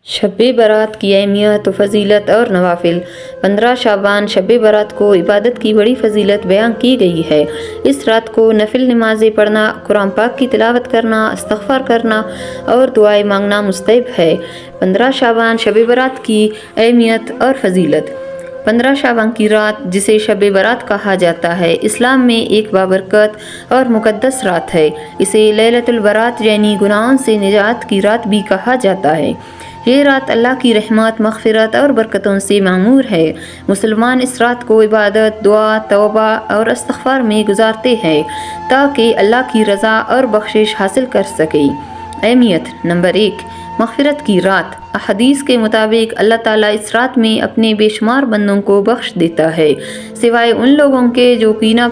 شب برات کی اہمیت و فضیلت اور نوافل۔ 15 شعبان شب برات کو عبادت کی بڑی فضیلت بیان کی گئی ہے۔ اس رات کو نفل نمازیں پڑھنا، قرآن پاک کی تلاوت کرنا، استغفار کرنا اور دعائیں مانگنا مستحب ہے۔ 15 شعبان شب برات کی اہمیت اور فضیلت۔ 15 شعبان کی رات، جسے شب برات کہا جاتا ہے، اسلام میں ایک بابرکت اور مقدس رات ہے۔ اسے لیلۃ البرات یعنی گناہوں سے نجات کی رات بھی کہا جاتا ہے۔ یہ رات اللہ کی رحمت، مغفرت اور برکتوں سے معمور ہے۔ مسلمان اس رات کو عبادت، دعا، توبہ اور استغفار میں گزارتے ہیں تاکہ اللہ کی رضا اور بخشش حاصل کر سکے۔ اہمیت۔ نمبر 1، مغفرت کی رات۔ احادیث کے مطابق اللہ تعالیٰ اس رات میں اپنے بے شمار بندوں کو بخش دیتا ہے، سوائے ان لوگوں کے جو کینہ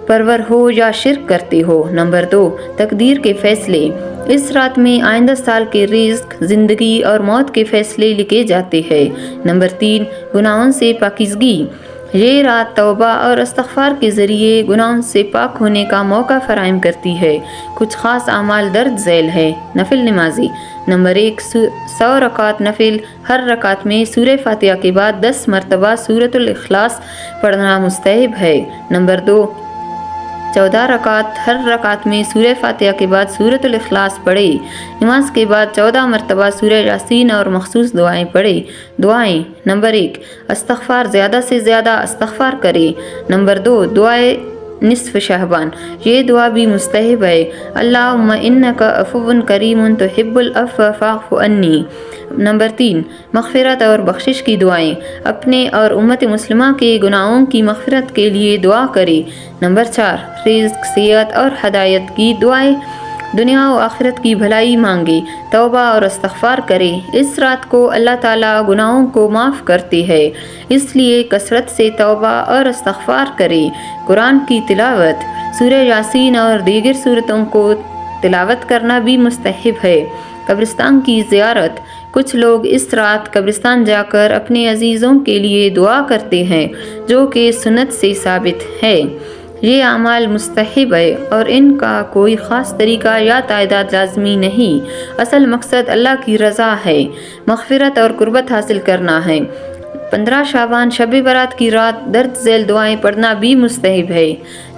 پرور ہو یا شرک کرتے ہو۔ نمبر 2، تقدیر کے فیصلے۔ اس رات میں آئندہ سال کے رزق، زندگی اور موت کے فیصلے لکھے جاتے ہیں۔ نمبر 3، گناہوں سے پاکیزگی۔ یہ رات توبہ اور استغفار کے ذریعے گناہوں سے پاک ہونے کا موقع فراہم کرتی ہے۔ کچھ خاص اعمال درج ذیل ہے۔ نفل نمازیں۔ نمبر 1، 100 رکعت نفل۔ ہر رکعت میں سورہ فاتحہ کے بعد 10 مرتبہ سورۃ الاخلاص پڑھنا مستحب ہے۔ نمبر 2، 14 رکعت۔ ہر رکعت میں سورہ فاتحہ کے بعد سورۃ الاخلاص پڑھے۔ نماز کے بعد 14 مرتبہ سورہ یاسین اور مخصوص دعائیں پڑھے۔ دعائیں۔ نمبر 1، استغفار، زیادہ سے زیادہ استغفار کرے۔ نمبر 2، دعائے نصف شعبان۔ یہ دعا بھی مستحب ہے۔ اللہم انک عفو کریم تحب العفو فاعف عنی۔ نمبر 3، مغفرت اور بخشش کی دعائیں۔ اپنے اور امت مسلمہ کے گناہوں کی مغفرت کے لیے دعا کرے۔ نمبر 4، رزق، صحت اور ہدایت کی دعائیں۔ دنیا و آخرت کی بھلائی مانگے، توبہ اور استغفار کرے۔ اس رات کو اللہ تعالیٰ گناہوں کو معاف کرتے ہیں، اس لیے کثرت سے توبہ اور استغفار کرے۔ قرآن کی تلاوت۔ سورہ یاسین اور دیگر سورتوں کو تلاوت کرنا بھی مستحب ہے۔ قبرستان کی زیارت۔ کچھ لوگ اس رات قبرستان جا کر اپنے عزیزوں کے لیے دعا کرتے ہیں، جو کہ سنت سے ثابت ہے۔ یہ اعمال مستحب ہے اور ان کا کوئی خاص طریقہ یا تعداد لازمی نہیں۔ اصل مقصد اللہ کی رضا ہے، مغفرت اور قربت حاصل کرنا ہے۔ 15 شعبان شب برات کی رات درج ذیل دعائیں پڑھنا بھی مستحب ہے۔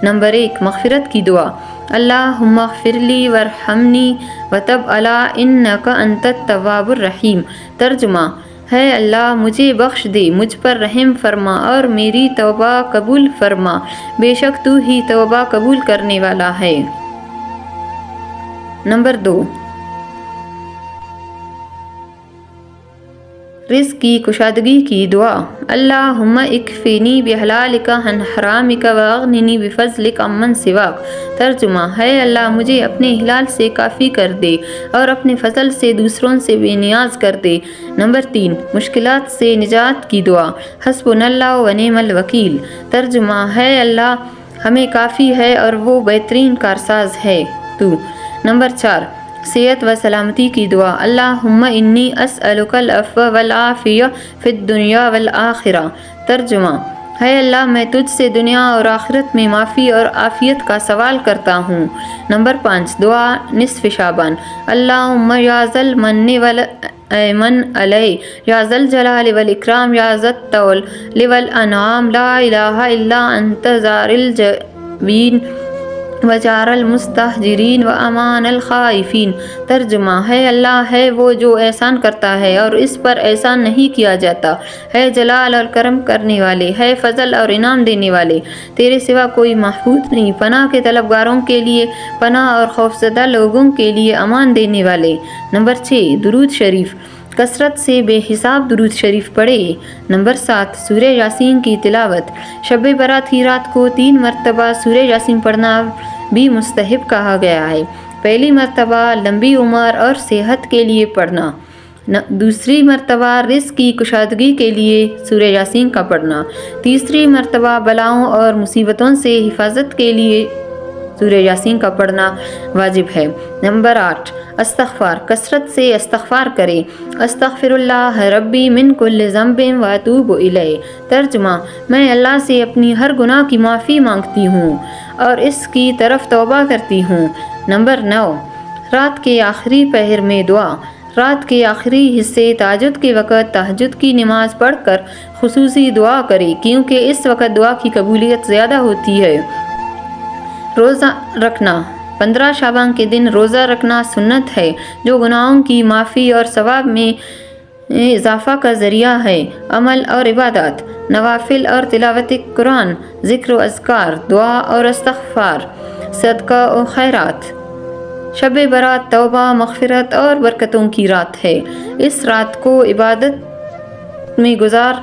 نمبر 1، مغفرت کی دعا۔ اللہم اغفر لی وارحمنی وتب علی انک انت التواب الرحیم۔ ترجمہ: ہے اللہ، مجھے بخش دے، مجھ پر رحم فرما اور میری توبہ قبول فرما، بے شک تو ہی توبہ قبول کرنے والا ہے۔ نمبر 2، رزق کی کشادگی کی دعا۔ اللہم اکفینی بحلالک عن حرامک واغننی بفضلک عمن سواک۔ ترجمہ: ہے اللہ، مجھے اپنے حلال سے کافی کر دے اور اپنے فضل سے دوسروں سے بے نیاز کر دے۔ نمبر 3، مشکلات سے نجات کی دعا۔ حسبنا اللہ ونعم الوکیل۔ ترجمہ: ہے اللہ، ہمیں کافی ہے اور وہ بہترین کارساز ہے تو۔ نمبر 4، صحت و سلامتی کی دعا۔ اللہم انی اسألک العفو والعافیہ فی الدنیا والآخرہ۔ ترجمہ: ہے اللہ، میں تجھ سے دنیا اور آخرت میں معافی اور عافیت کا سوال کرتا ہوں۔ نمبر 5، دعا نصف شعبان۔ اللہم یا ذا المن والایمن علی، یا ذا الجلال والاکرام، یا ذا الطول والانعام، لا الہ الا انت ذار الجبین وجار المستہجرین وامان الخائفین۔ ترجمہ: ہے اللہ، ہے وہ جو احسان کرتا ہے اور اس پر احسان نہیں کیا جاتا، ہے جلال اور کرم کرنے والے، ہے فضل اور انعام دینے والے، تیرے سوا کوئی معبود نہیں، پناہ کے طلبگاروں کے لیے پناہ اور خوفزدہ لوگوں کے لیے امان دینے والے۔ نمبر 6، درود شریف۔ کثرت سے بے حساب درود شریف پڑھے۔ نمبر 7، سورہ یاسین کی تلاوت۔ شب برات کی رات کو 3 مرتبہ سورہ یاسین پڑھنا بھی مستحب کہا گیا ہے۔ پہلی مرتبہ لمبی عمر اور صحت کے لیے پڑھنا، دوسری مرتبہ رزق کی کشادگی کے لیے سورہ یاسین کا پڑھنا، تیسری مرتبہ بلاؤں اور مصیبتوں سے حفاظت کے لیے سورہ یاسین کا پڑھنا واجب ہے۔ نمبر 8، استغفار۔ کثرت سے استغفار کرے۔ استغفر اللہ ربی من کل ذنب واتوب الیہ۔ ترجمہ: میں اللہ سے اپنی ہر گناہ کی معافی مانگتی ہوں اور اس کی طرف توبہ کرتی ہوں۔ نمبر 9، رات کے آخری پہر میں دعا۔ رات کے آخری حصے تہجد کے وقت تہجد کی نماز پڑھ کر خصوصی دعا کرے، کیونکہ اس وقت دعا کی قبولیت زیادہ ہوتی ہے۔ روزہ رکھنا 15 شعبان کے دن روزہ رکھنا سنت ہے، جو گناہوں کی معافی اور ثواب میں اضافہ کا ذریعہ ہے۔ عمل اور عبادات، نوافل اور تلاوت قرآن، ذکر و اذکار، دعا اور استغفار، صدقہ و خیرات۔ شب برات توبہ، مغفرت اور برکتوں کی رات ہے۔ اس رات کو عبادت میں گزار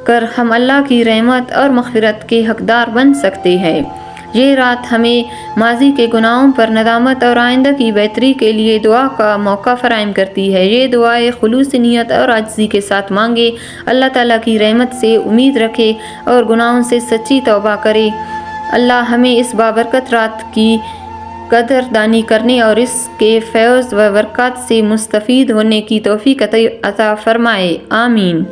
کر ہم اللہ کی رحمت اور مغفرت کے حقدار بن سکتے ہیں۔ یہ رات ہمیں ماضی کے گناہوں پر ندامت اور آئندہ کی بہتری کے لیے دعا کا موقع فراہم کرتی ہے۔ یہ دعائیں خلوص نیت اور عاجزی کے ساتھ مانگے، اللہ تعالیٰ کی رحمت سے امید رکھے اور گناہوں سے سچی توبہ کرے۔ اللہ ہمیں اس بابرکت رات کی قدر دانی کرنے اور اس کے فیض و برکات سے مستفید ہونے کی توفیق عطا فرمائے، آمین۔